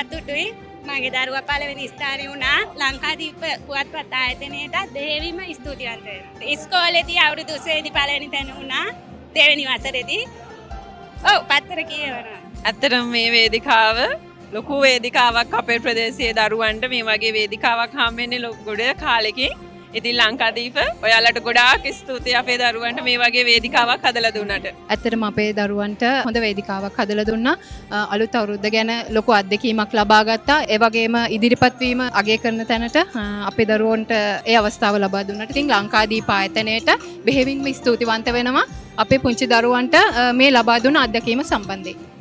සතුටුයි. මගේ දරුවා පළවෙනි ස්ථානයේ වුණා. ලංකාදීප පුවත්පත් ආයතනයට දෙවිම ස්තුතිවන්ත වෙනවා. ඉස්කෝලේදී අවුරුදු 3 දී පළවෙනි තැන වුණා. දෙවෙනි වසරේදී ඔව් පත්තර කියවනවා. ඇත්තටම මේ වේදිකාව ලොකු වේදිකාවක් අපේ ප්‍රදේශයේ දරුවන්ට මේ වගේ වේදිකාවක් හම්බෙන්නේ ගොඩ කාලෙකින්. ඉතින් ලංකාදීප ඔයාලට ගොඩාක් ස්තුතියි අපේ දරුවන්ට මේ වගේ වේදිකාවක් හදලා දුන්නට. ඇත්තටම අපේ දරුවන්ට හොඳ වේදිකාවක් හදලා දුන්නා. අලුත් අවුරුද්ද ගැන ලොකු අත්දැකීමක් ලබා ගත්තා. ඒ වගේම ඉදිරිපත් වීම අගය කරන තැනට අපේ දරුවන්ට ඒ අවස්ථාව ලබා දුන්නට ඉතින් ලංකාදීප ආයතනයට බෙහෙවින්ම ස්තුතිවන්ත වෙනවා අපේ පුංචි දරුවන්ට මේ ලබා දුන්න අත්දැකීම සම්බන්ධයෙන්.